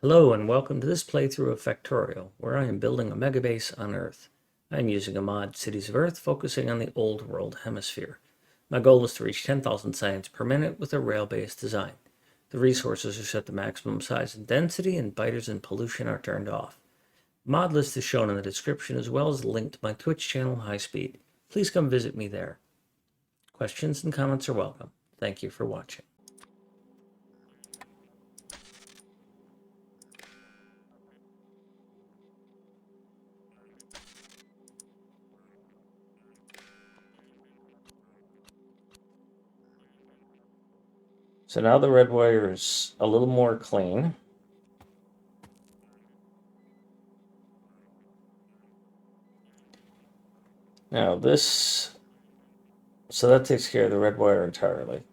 Hello and welcome to this playthrough of Factorio, where I am building a megabase on Earth. I am using a mod, Cities of Earth, focusing on the Old World Hemisphere. My goal is to reach 10,000 science per minute with a rail-based design. The resources are set to maximum size and density, and biters and pollution are turned off. The mod list is shown in the description, as well as a link to my Twitch channel, High Speed. Please come visit me there. Questions and comments are welcome. Thank you for watching. So now the red wire is a little more clean. Now this, so that takes care of the red wire entirely.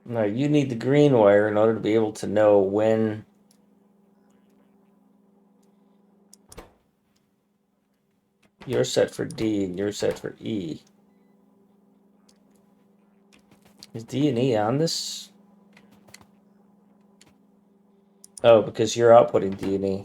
Now you need the green wire in order to be able to know when you're set for D and you're set for E. Is D and E on this? Oh, because you're outputting D and E.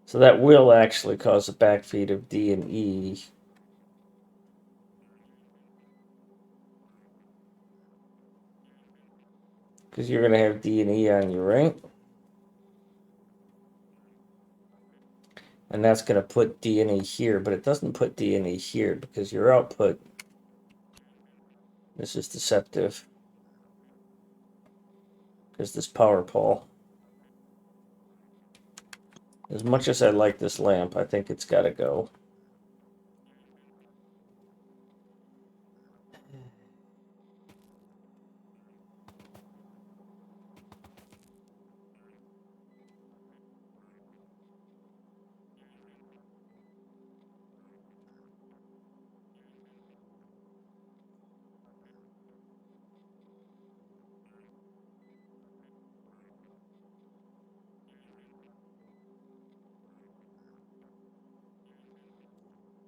So that will actually cause a backfeed of D and E. Because you're going to have D and E on you, right? And that's going to put D and E here, but it doesn't put D and E here because your output, this is deceptive. Because this power pole. As much as I like this lamp, I think it's got to go.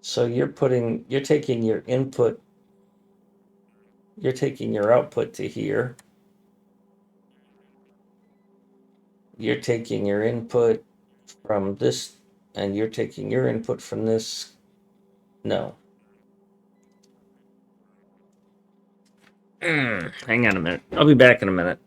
So you're taking your input, you're taking your output to here. You're taking your input from this, and you're taking your input from this. No. Hang on a minute. I'll be back in a minute.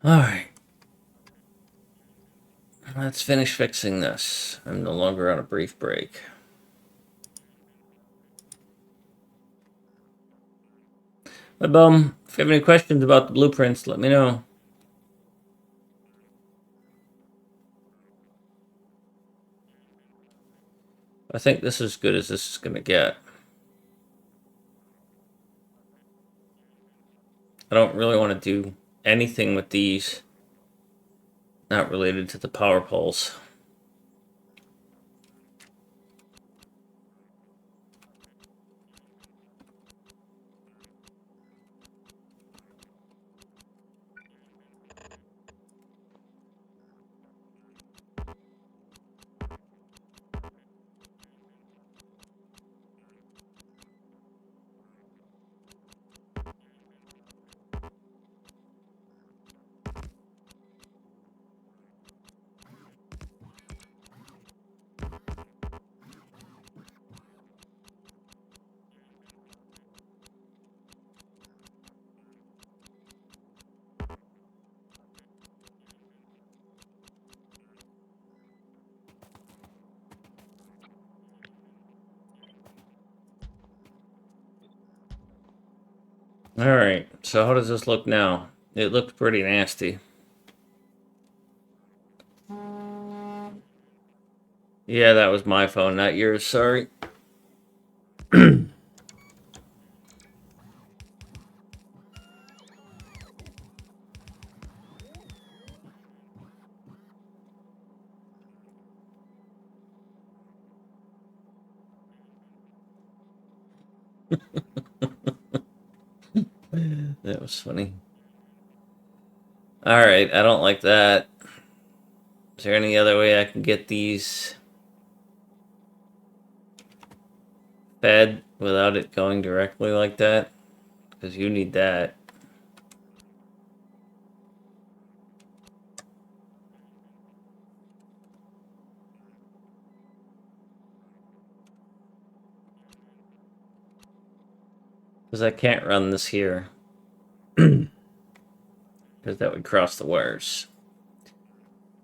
Alright. Let's finish fixing this. I'm no longer on a brief break. But boom, if you have any questions about the blueprints, let me know. I think this is as good as this is going to get. I don't really want to do anything with these not related to the power poles. Alright, so how does this look now? It looked pretty nasty. Yeah, that was my phone, not yours, sorry. That was funny. Alright, I don't like that. Is there any other way I can get these fed without it going directly like that? Because you need that. Because I can't run this here. Because that would cross the wires.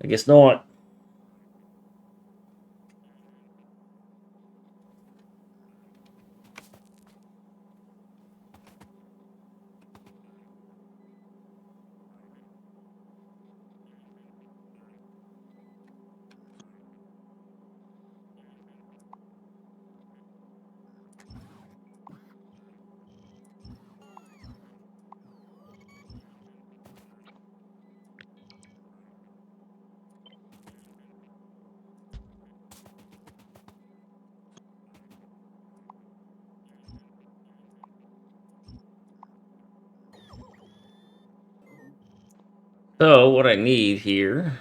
I guess not. So, what I need here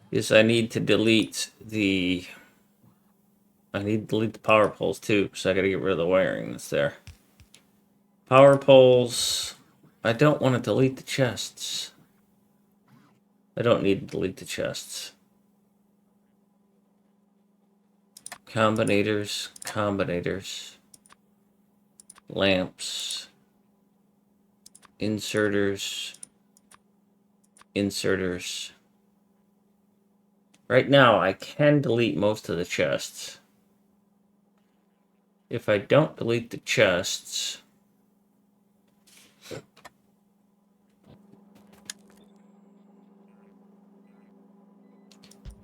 is I need to delete the... I need to delete the power poles too, so I gotta get rid of the wiring that's there. Power poles... I don't want to delete the chests. I don't need to delete the chests. Combinators, combinators. Lamps. Inserters. Inserters. Right now, I can delete most of the chests. If I don't delete the chests...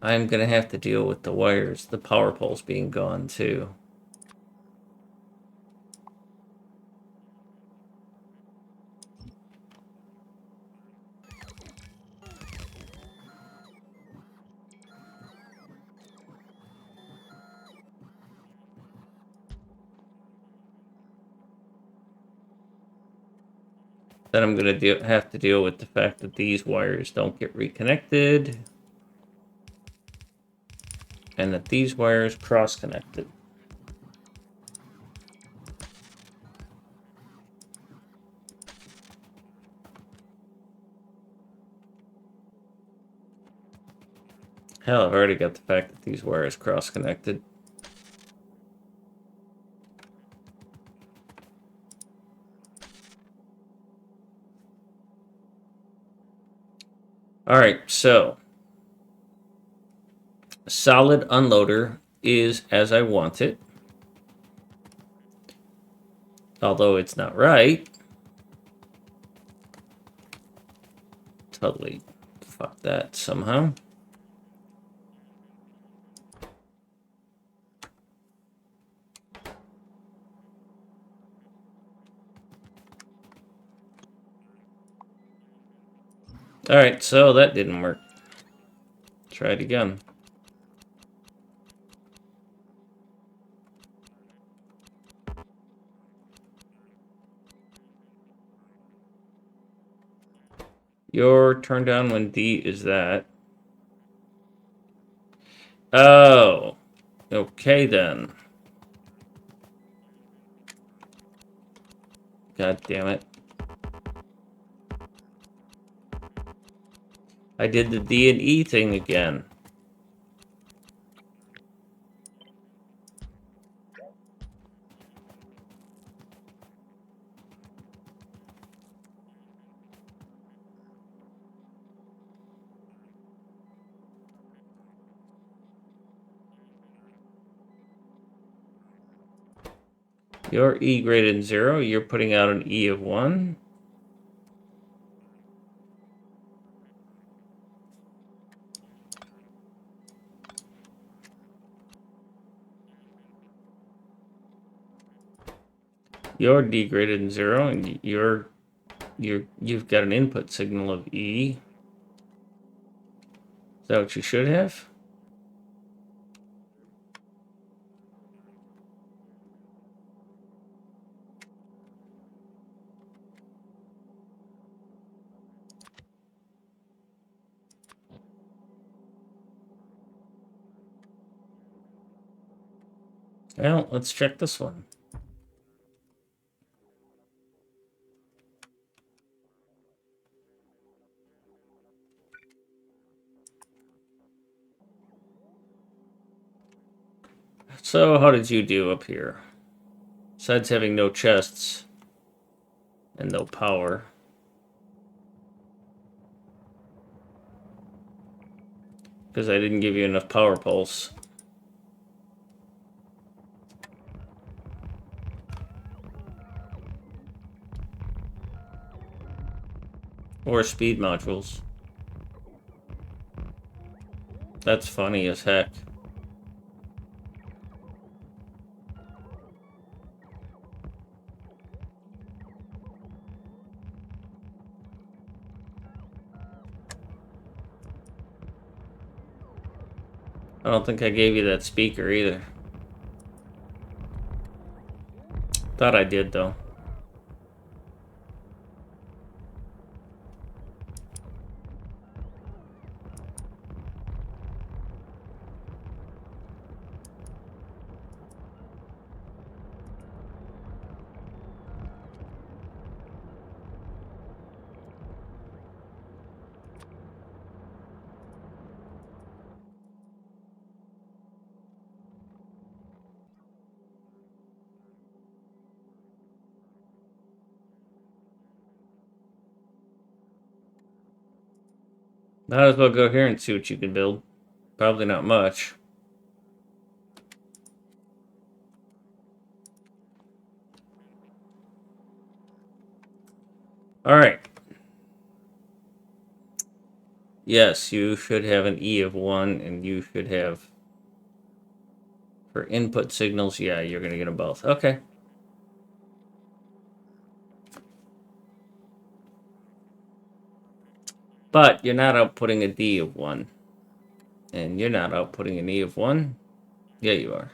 I'm gonna have to deal with the wires, the power poles being gone too. Then I'm gonna have to deal with the fact that these wires don't get reconnected. And that these wires cross-connected. Hell, I've already got the fact that these wires cross-connected. All right, so solid unloader is as I want it. Although it's not right. Totally fuck that somehow. All right, so that didn't work. Try it again. You're turned down when D is that. Oh, okay then. God damn it. I did the D and E thing again. You're E greater than 0. You're putting out an E of 1. You're D greater than 0, and you've got an input signal of E. Is that what you should have? Well, let's check this one. So, how did you do up here? Besides having no chests and no power. Because I didn't give you enough power pulse. Or speed modules. That's funny as heck. I don't think I gave you that speaker either. Thought I did, though. Might as well go here and see what you can build. Probably not much. Alright. Yes, you should have an E of 1, and you should have... For input signals, yeah, you're going to get them both. Okay. But you're not outputting a D of 1. And you're not outputting an E of 1. Yeah, you are.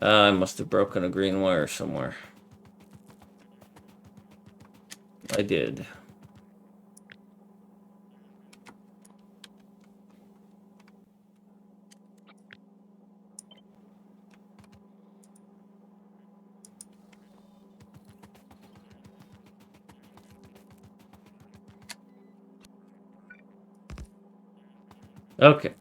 I must have broken a green wire somewhere. I did. Okay.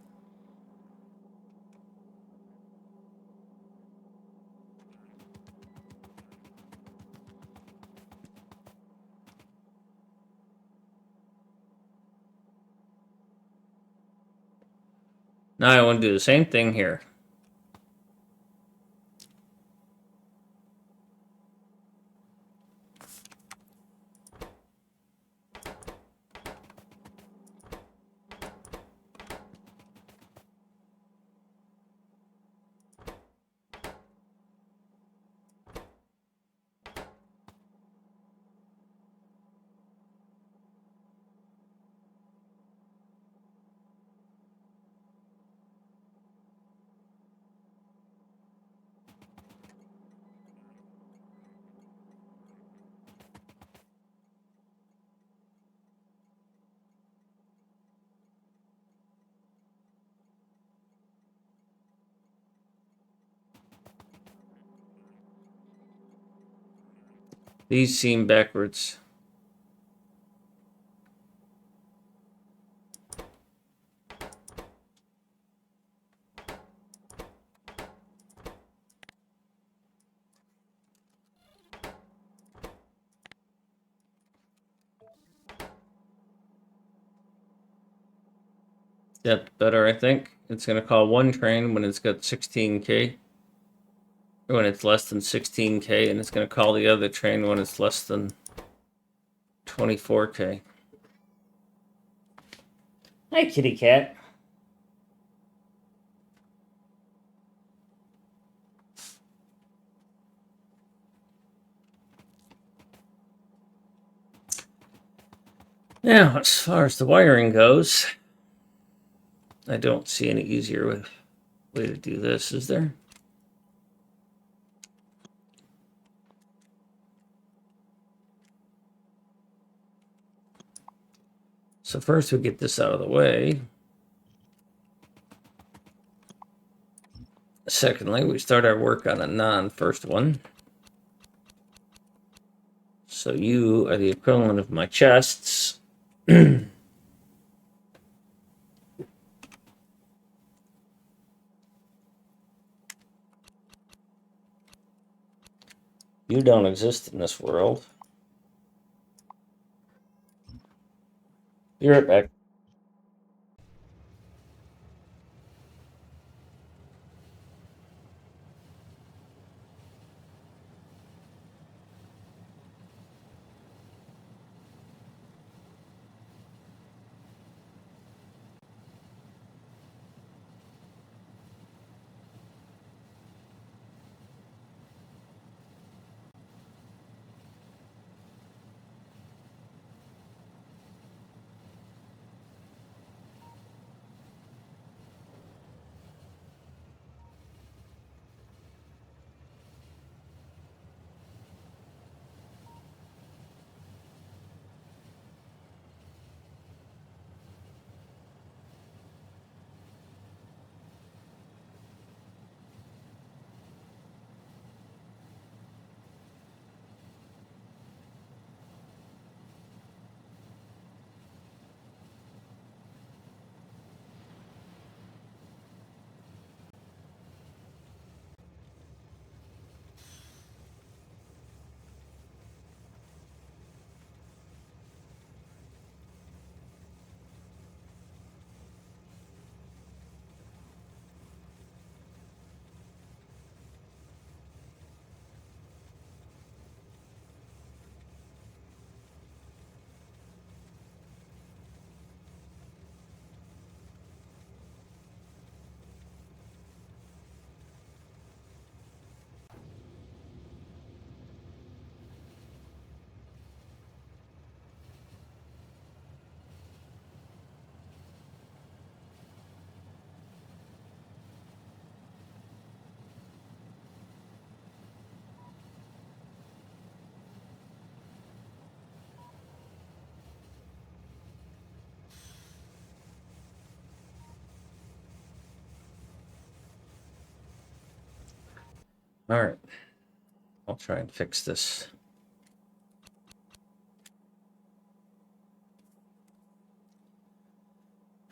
Now I want to do the same thing here. These seem backwards. That's better, I think. It's going to call one train when it's got 16K. Or when it's less than 16K, and it's going to call the other train when it's less than 24K. Hi, kitty cat. Now, as far as the wiring goes, I don't see any easier way to do this, is there? So first we get this out of the way. Secondly, we start our work on a non-first one. So you are the equivalent of my chests. You don't exist in this world. Be right back. All right. I'll try and fix this.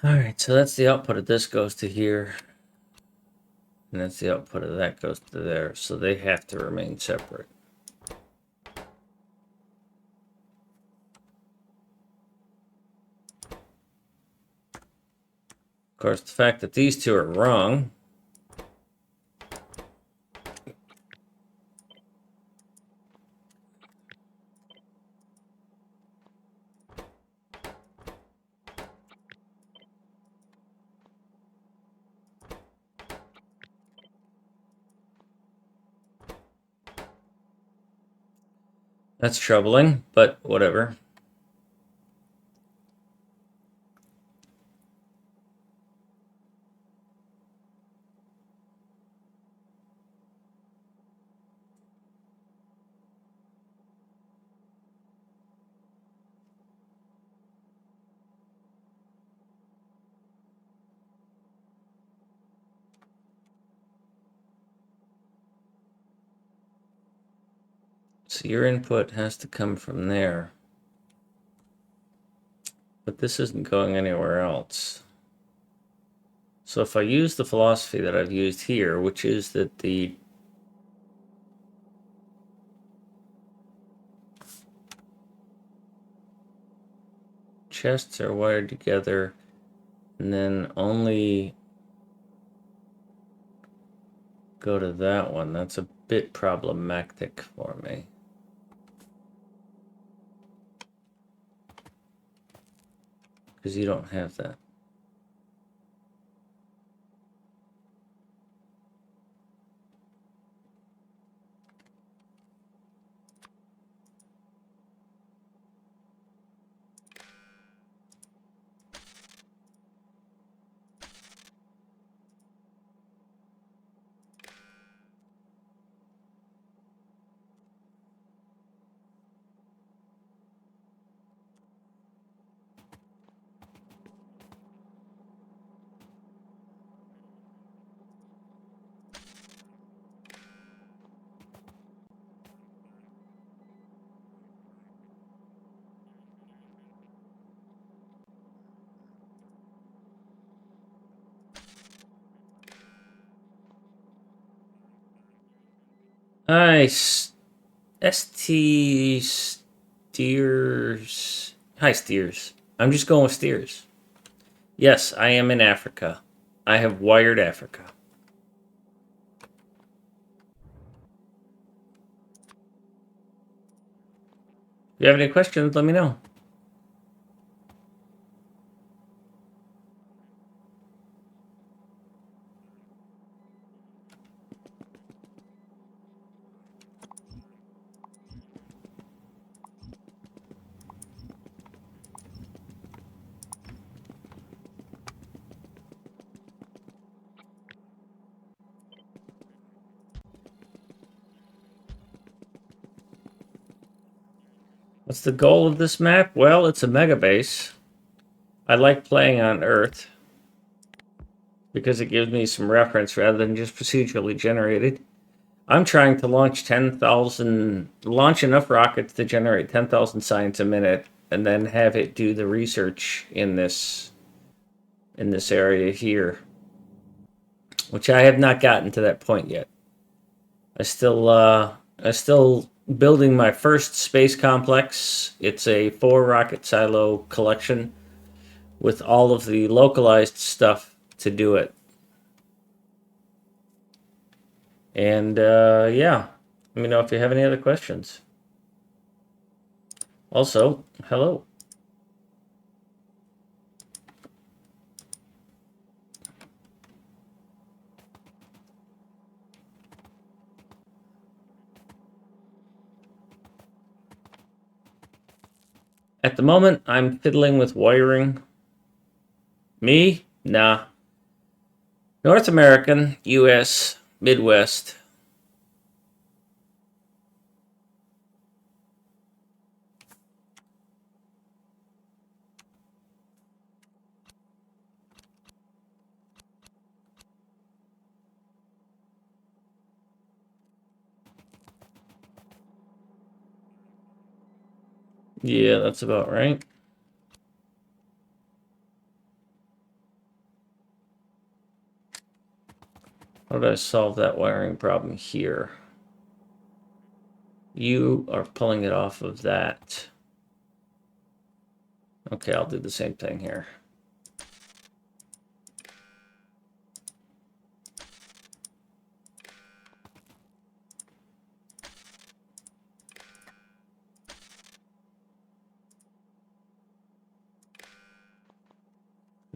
All right, so that's the output of this goes to here. And that's the output of that goes to there. So they have to remain separate. course, the fact that these two are wrong. That's troubling, but whatever. So your input has to come from there. But this isn't going anywhere else. So if I use the philosophy that I've used here, which is that the chests are wired together and then only go to that one, that's a bit problematic for me. Because you don't have that. ST steers. Hi, steers. I'm just going with steers. Yes, I am in Africa. I have wired Africa. If you have any questions, let me know. What's the goal of this map? Well, it's a MegaBase. I like playing on Earth because it gives me some reference rather than just procedurally generated. I'm trying to launch launch enough rockets to generate 10,000 science a minute, and then have it do the research in this area here, which I have not gotten to that point yet. I still building my first space complex. It's a 4 rocket silo collection with all of the localized stuff to do it. And yeah, let me know if you have any other questions. Also, hello. At the moment, I'm fiddling with wiring. Me? Nah. North American, US, Midwest. Yeah, that's about right. How did I solve that wiring problem here? You are pulling it off of that. Okay, I'll do the same thing here.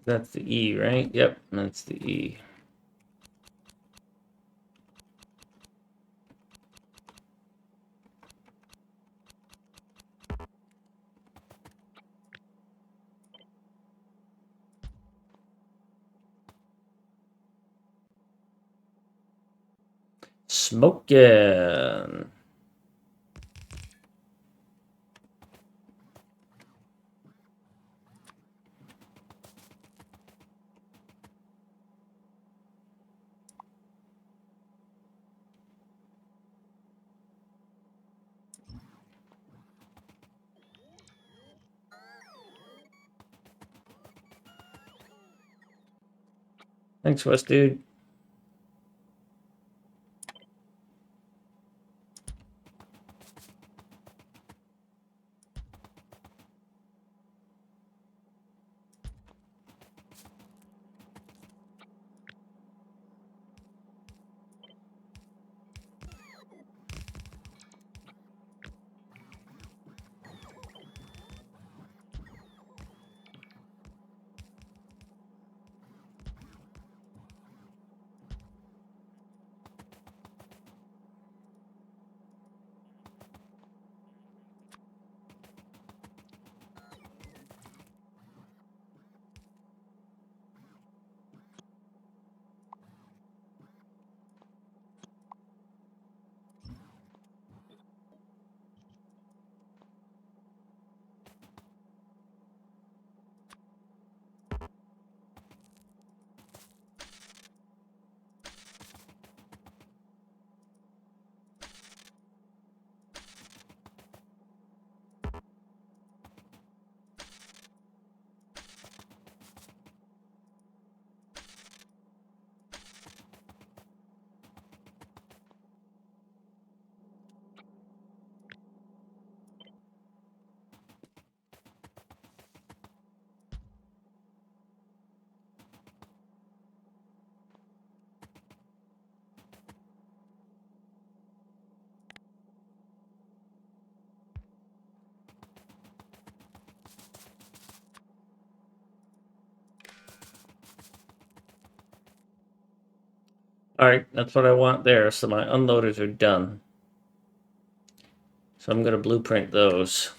That's the E, right? Yep, that's the E. Smoking. Thanks, West dude. All right, that's what I want there. So my unloaders are done. So I'm going to blueprint those.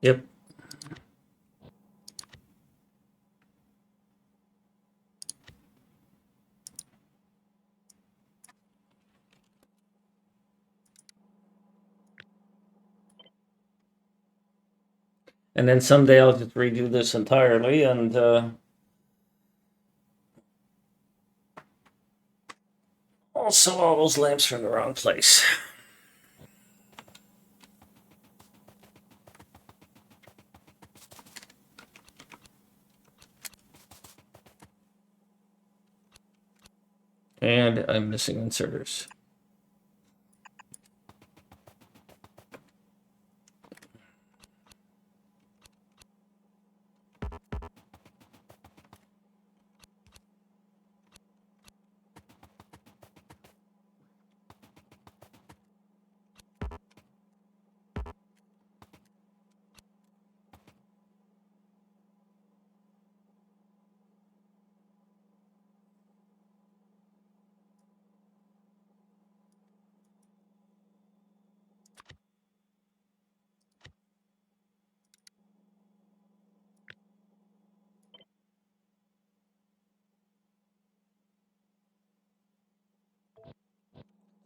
Yep. And then someday I'll just redo this entirely and also all those lamps are in the wrong place. And I'm missing inserters.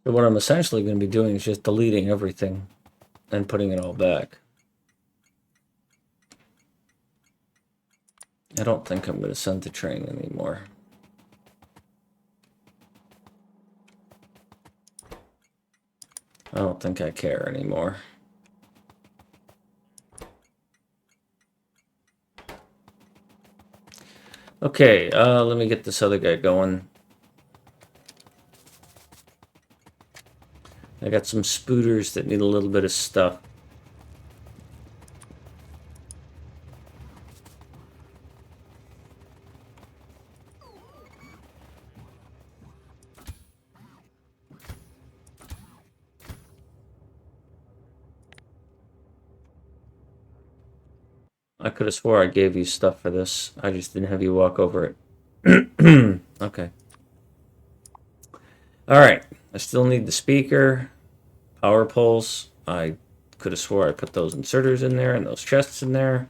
So what I'm essentially going to be doing is just deleting everything and putting it all back. I don't think I'm going to send the train anymore. I don't think I care anymore. Okay, let me get this other guy going. I got some spooters that need a little bit of stuff. I could have swore I gave you stuff for this. I just didn't have you walk over it. Okay. Alright. I still need the speaker. Power poles. I could have swore I put those inserters in there and those chests in there.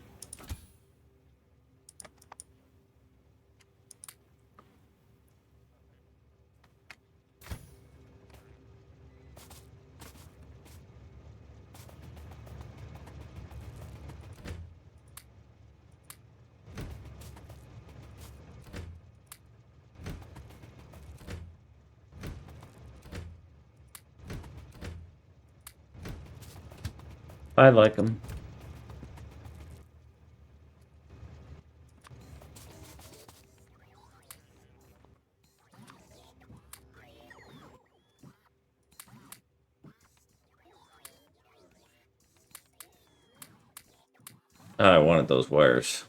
I like them. I wanted those wires.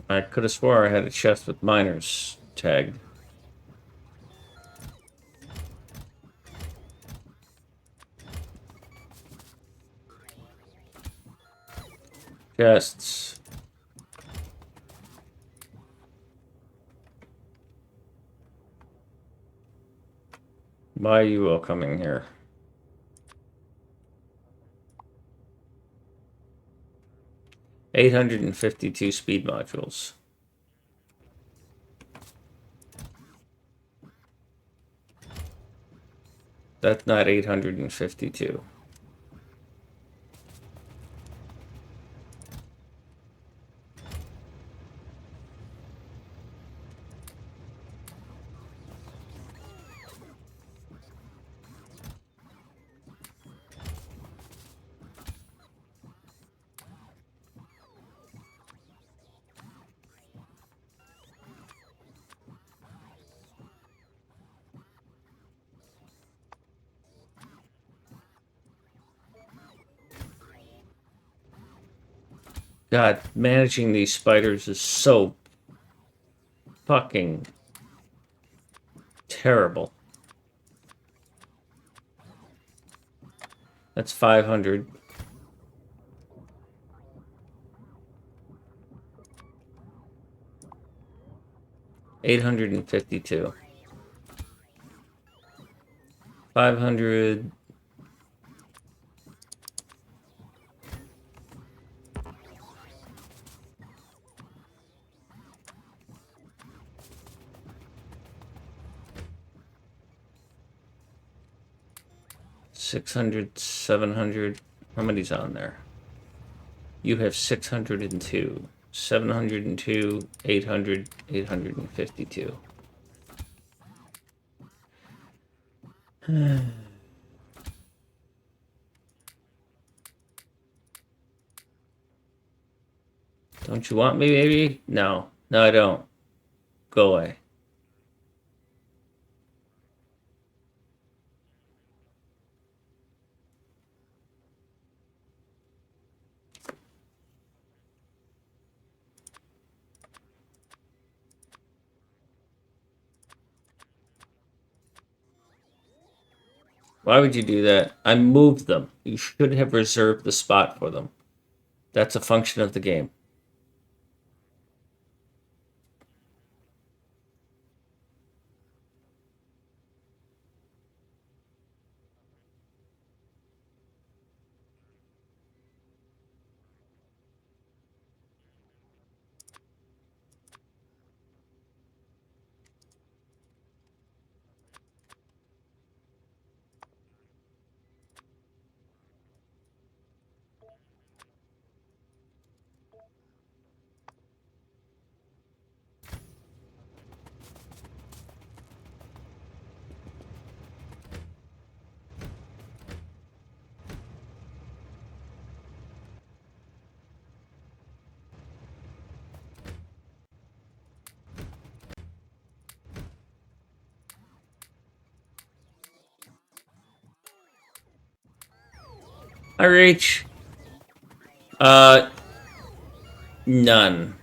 I could have swore I had a chest with miners tagged. Chests. Why are you all coming here? $852 speed modules. That's not 852. God, managing these spiders is so fucking terrible. That's 500. $852. 500. $600, $700. How many's on there? You have 602, 702, 800, 852. Don't you want me, baby? No. No, I don't. Go away. Why would you do that? I moved them. You should have reserved the spot for them. That's a function of the game. Hi, Rach. None.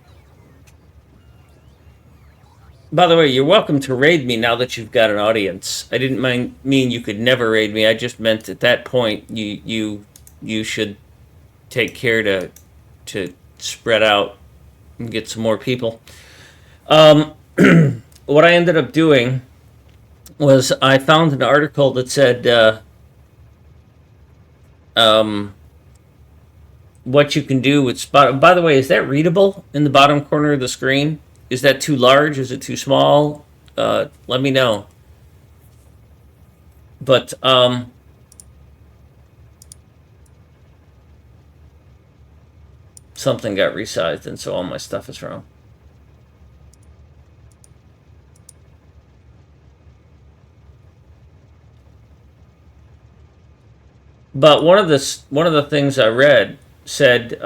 By the way, you're welcome to raid me now that you've got an audience. I didn't mean you could never raid me. I just meant at that point you should take care to spread out and get some more people. What I ended up doing was I found an article that said what you can do with spot. By the way, is that readable in the bottom corner of the screen? Is that too large? Is it too small? Let me know. But something got resized, and so all my stuff is wrong. But one of the things I read said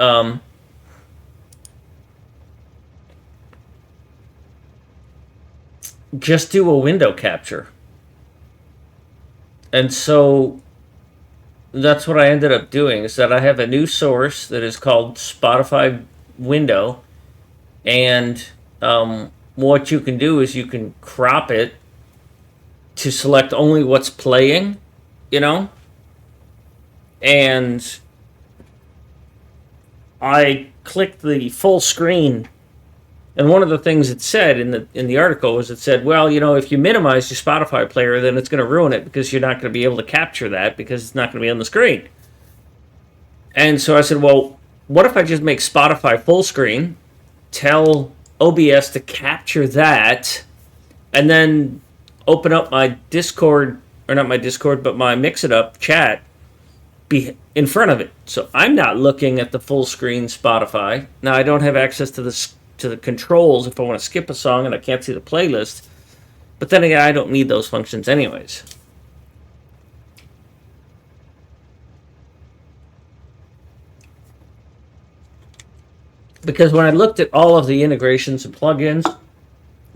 just do a window capture, and so that's what I ended up doing. Is that I have a new source that is called Spotify Window, and what you can do is you can crop it to select only what's playing, you know, and I clicked the full screen, and one of the things it said in the article was it said, well, you know, if you minimize your Spotify player, then it's going to ruin it because you're not going to be able to capture that because it's not going to be on the screen. And so I said, well, what if I just make Spotify full screen, tell OBS to capture that, and then open up my Discord, or not my Discord, but my Mix It Up chat be in front of it. So I'm not looking at the full screen Spotify. Now I don't have access to the controls if I want to skip a song and I can't see the playlist. But then again, I don't need those functions anyways. Because when I looked at all of the integrations and plugins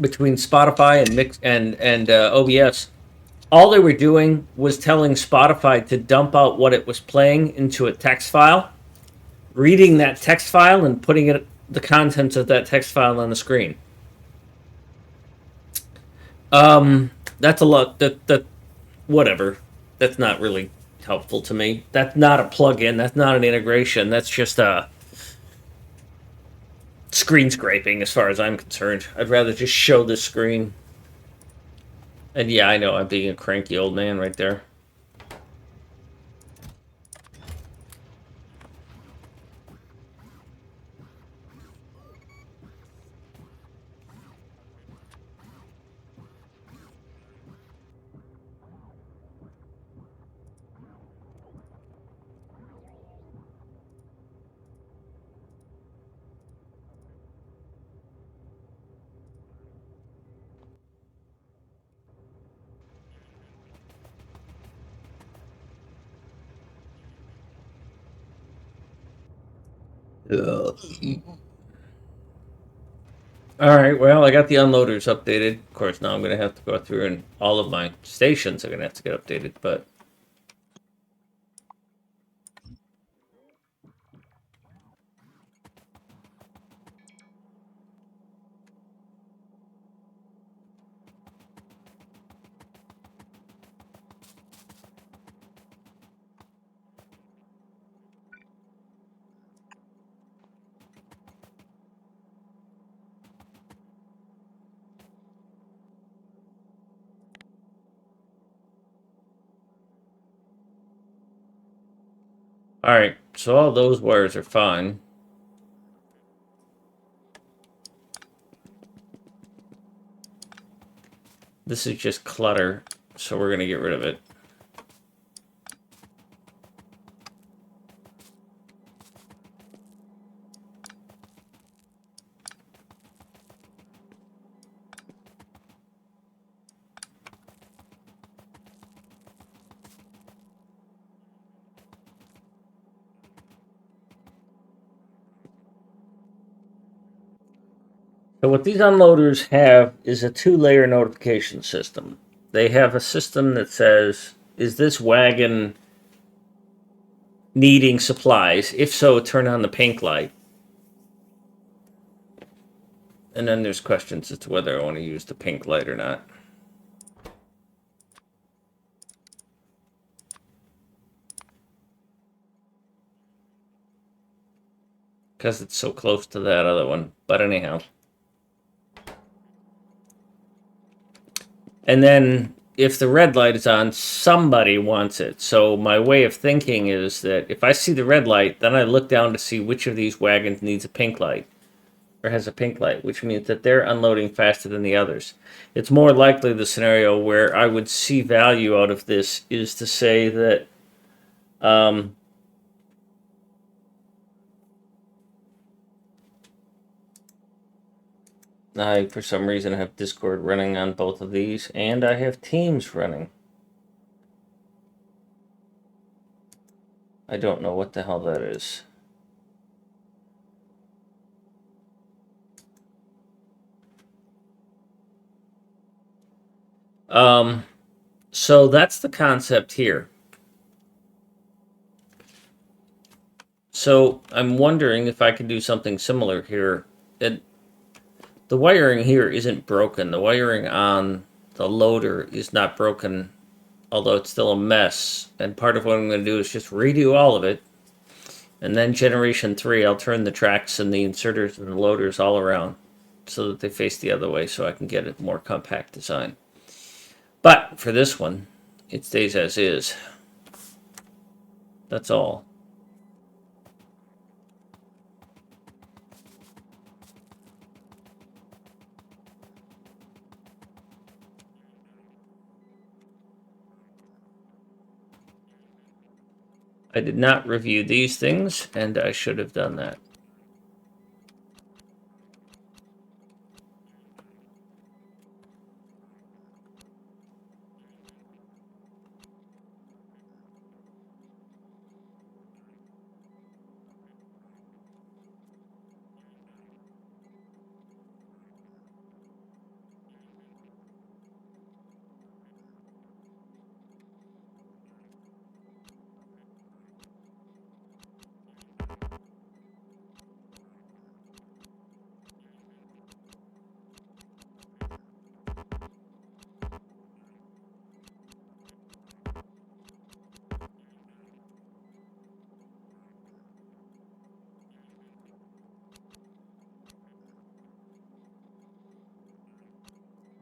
between Spotify and Mix and OBS, all they were doing was telling Spotify to dump out what it was playing into a text file, reading that text file and putting it the contents of that text file on the screen. That's a lot. That whatever. That's not really helpful to me. That's not a plugin. That's not an integration. That's just a screen scraping, as far as I'm concerned. I'd rather just show the screen. And yeah, I know I'm being a cranky old man right there. All right, well, I got the unloaders updated. Of course, now I'm going to have to go through and all of my stations are going to have to get updated, but all right, so all those wires are fine. This is just clutter, so we're going to get rid of it. So what these unloaders have is a two-layer notification system. They have a system that says, is this wagon needing supplies? If so, turn on the pink light. And then there's questions as to whether I want to use the pink light or not. Because it's so close to that other one. But anyhow. And then if the red light is on, somebody wants it. So my way of thinking is that if I see the red light, then I look down to see which of these wagons needs a pink light or has a pink light, which means that they're unloading faster than the others. It's more likely the scenario where I would see value out of this is to say that I, for some reason, have Discord running on both of these, and I have Teams running. I don't know what the hell that is. So that's the concept here. So I'm wondering if I can do something similar here. The wiring here isn't broken. The wiring on the loader is not broken, although it's still a mess. And part of what I'm going to do is just redo all of it. And then generation 3, I'll turn the tracks and the inserters and the loaders all around so that they face the other way so I can get a more compact design. But for this one, it stays as is. That's all. I did not review these things, and I should have done that.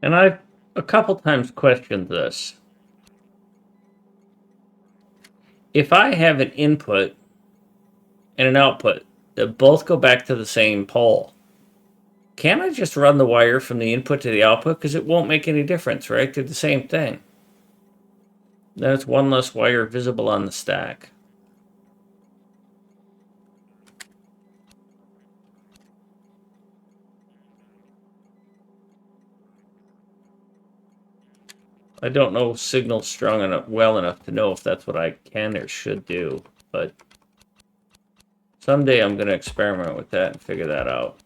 And I've a couple times questioned this. If I have an input and an output that both go back to the same pole, can't I just run the wire from the input to the output? Because it won't make any difference, right? They're the same thing. Then it's one less wire visible on the stack. I don't know signal strong enough, well enough to know if that's what I can or should do, but someday I'm going to experiment with that and figure that out.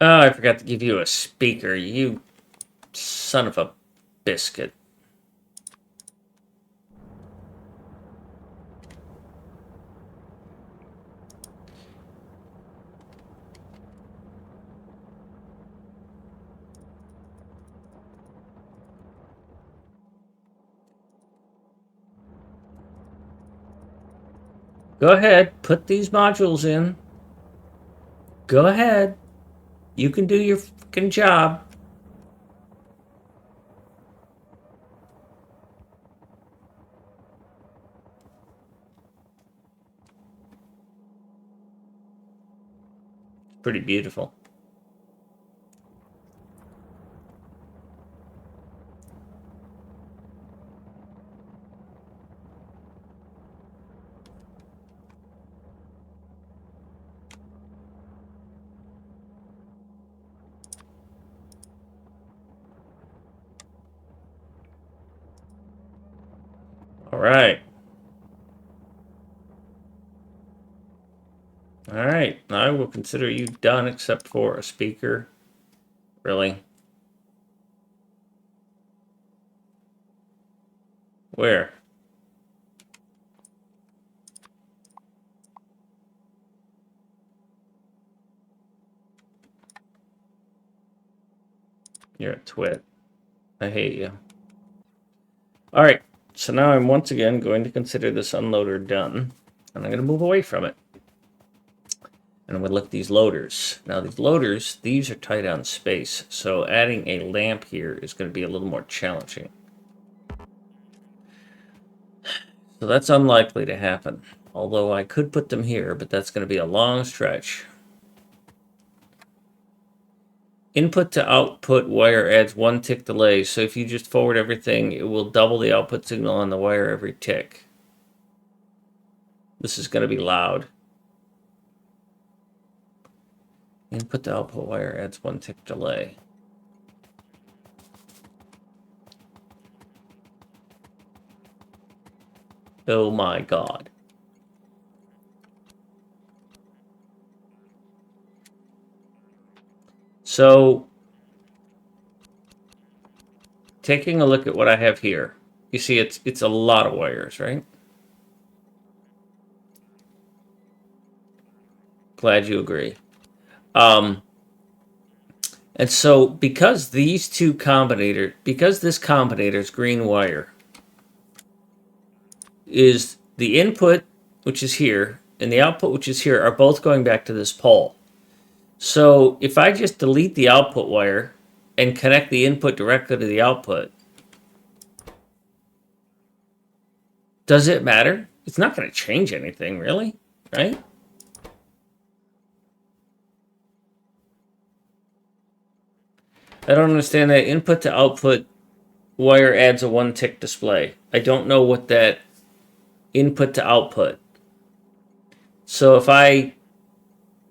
Oh, I forgot to give you a speaker, you son of a biscuit. Go ahead, put these modules in. Go ahead. You can do your fucking job. Pretty beautiful. All right. All right. I will consider you done except for a speaker. Really? Where? You're a twit. I hate you. All right. So now I'm once again going to consider this unloader done. And I'm going to move away from it. And I'm going to lift these loaders. Now these loaders, these are tight on space. So adding a lamp here is going to be a little more challenging. So that's unlikely to happen. Although I could put them here, but that's going to be a long stretch. Input to output wire adds 1 tick delay. So if you just forward everything, it will double the output signal on the wire every tick. This is going to be loud. Input to output wire adds 1 tick delay. Oh my god. So, taking a look at what I have here, you see it's a lot of wires, right? Glad you agree. And so because these two combinator, because this combinator's green wire is the input, which is here, and the output, which is here, are both going back to this pole. So if I just delete the output wire and connect the input directly to the output, does it matter? It's not going to change anything, really, right? I don't understand that input to output wire adds a 1 tick display. I don't know what that input to output. So if I,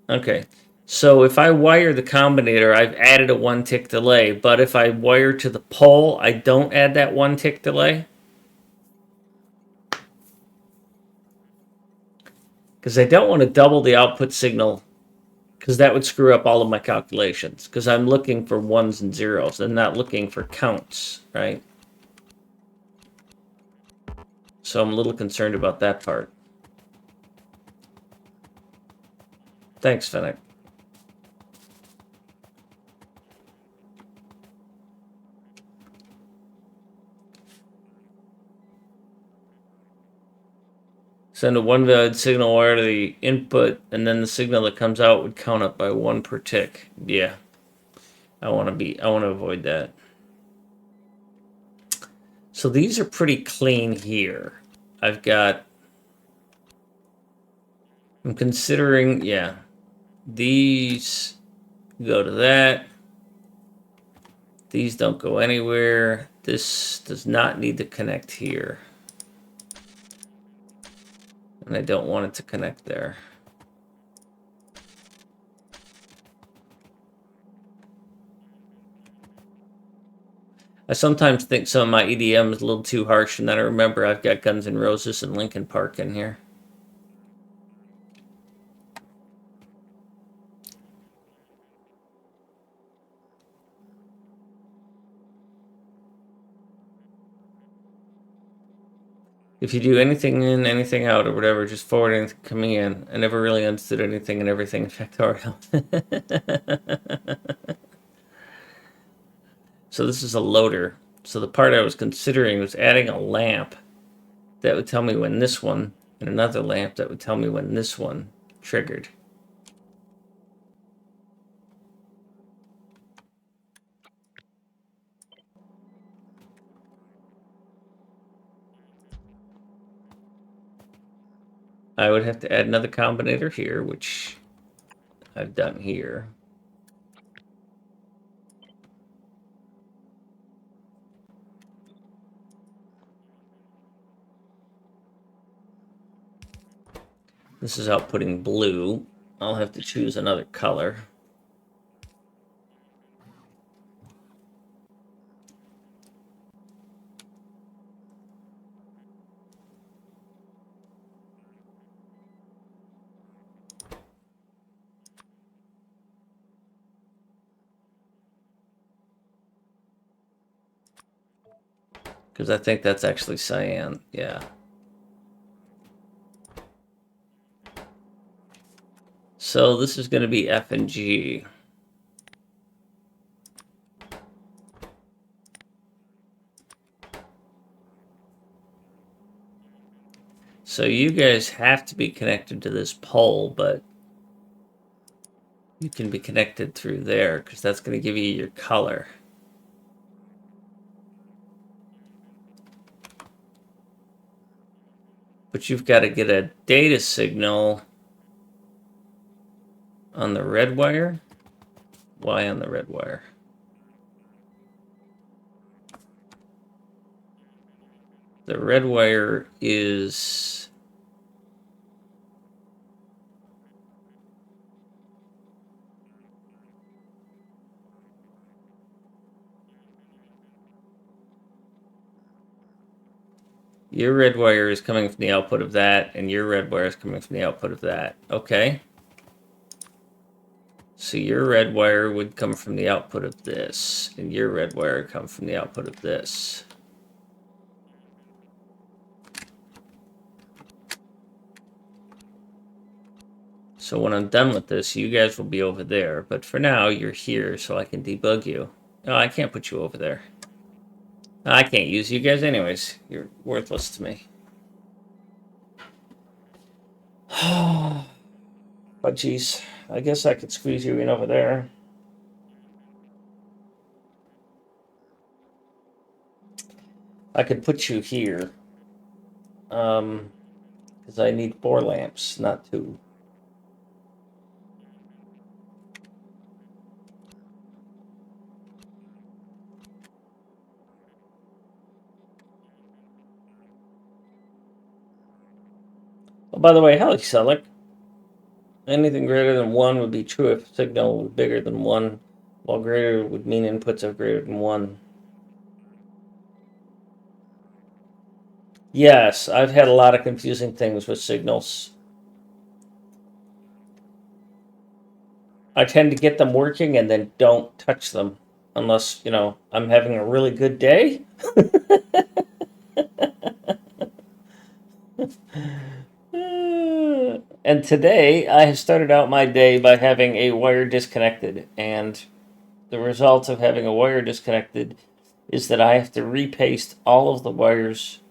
okay. So if I wire the combinator, I've added a 1 tick delay. But if I wire to the pole, I don't add that 1 tick delay. Because I don't want to double the output signal, because that would screw up all of my calculations. Because I'm looking for ones and zeros and not looking for counts, right? So I'm a little concerned about that part. Thanks, Fennec. Send a 1 valid signal wire to the input, and then the signal that comes out would count up by 1 per tick. Yeah. I want to avoid that. So these are pretty clean here. I'm considering, yeah. These go to that. These don't go anywhere. This does not need to connect here. And I don't want it to connect there. I sometimes think some of my EDM is a little too harsh, and then I remember I've got Guns N' Roses and Linkin Park in here. If you do anything in, anything out, or whatever, just forward anything coming in. I never really understood anything and everything in Factorio. So this is a loader. So the part I was considering was adding a lamp that would tell me when this one, and another lamp that would tell me when this one triggered. I would have to add another combinator here, which I've done here. This is outputting blue. I'll have to choose another color. Because I think that's actually cyan. Yeah. So this is going to be F and G. So you guys have to be connected to this pole, but you can be connected through there because that's going to give you your color. But you've got to get a data signal on the red wire. Why on the red wire? The red wire is... Your red wire is coming from the output of that, and your red wire is coming from the output of that. Okay. So your red wire would come from the output of this, and your red wire would come from the output of this. So when I'm done with this, you guys will be over there. But for now, you're here so I can debug you. No, I can't put you over there. I can't use you guys anyways. You're worthless to me. But geez, I guess I could squeeze you in over there. I could put you here. Because I need 4 lamps, not 2. Oh, by the way, howdy, Selleck. Anything greater than 1 would be true if signal was bigger than 1, while greater would mean inputs of greater than 1. Yes, I've had a lot of confusing things with signals. I tend to get them working and then don't touch them unless, you know, I'm having a really good day. And today I have started out my day by having a wire disconnected, and the result of having a wire disconnected is that I have to repaste all of the wires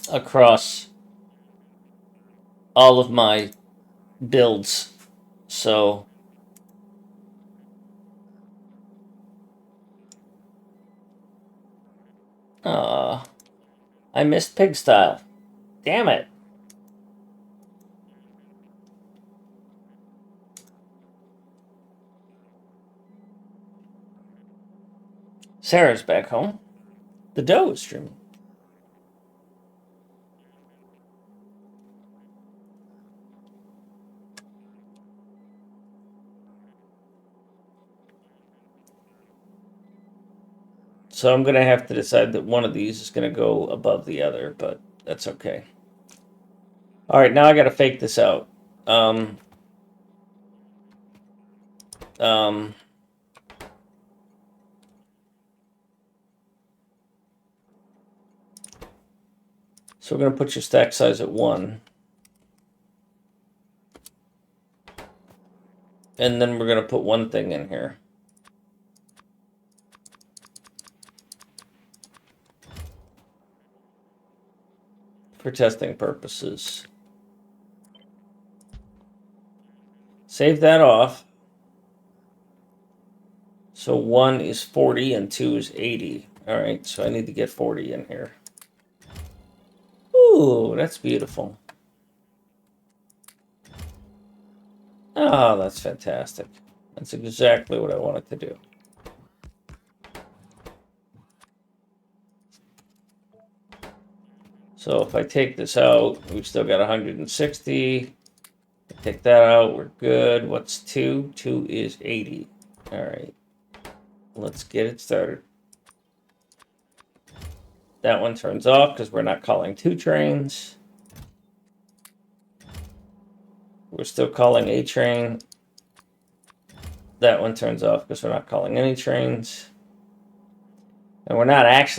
across all of my builds. So I missed pig style. Damn it. Sarah's back home. The dough is streaming. So I'm going to have to decide that one of these is going to go above the other, but that's okay. All right, now I got to fake this out. So we're going to put your stack size at 1. And then we're going to put one thing in here. For testing purposes. Save that off. So 1 is 40 and 2 is 80. All right, so I need to get 40 in here. Ooh, that's beautiful. Oh, that's fantastic. That's exactly what I wanted to do. So if I take this out, we've still got 160. Take that out, we're good. What's 2? 2 is 80. All right, let's get it started. That one turns off because we're not calling 2 trains. We're still calling a train. That one turns off because we're not calling any trains. And we're not actually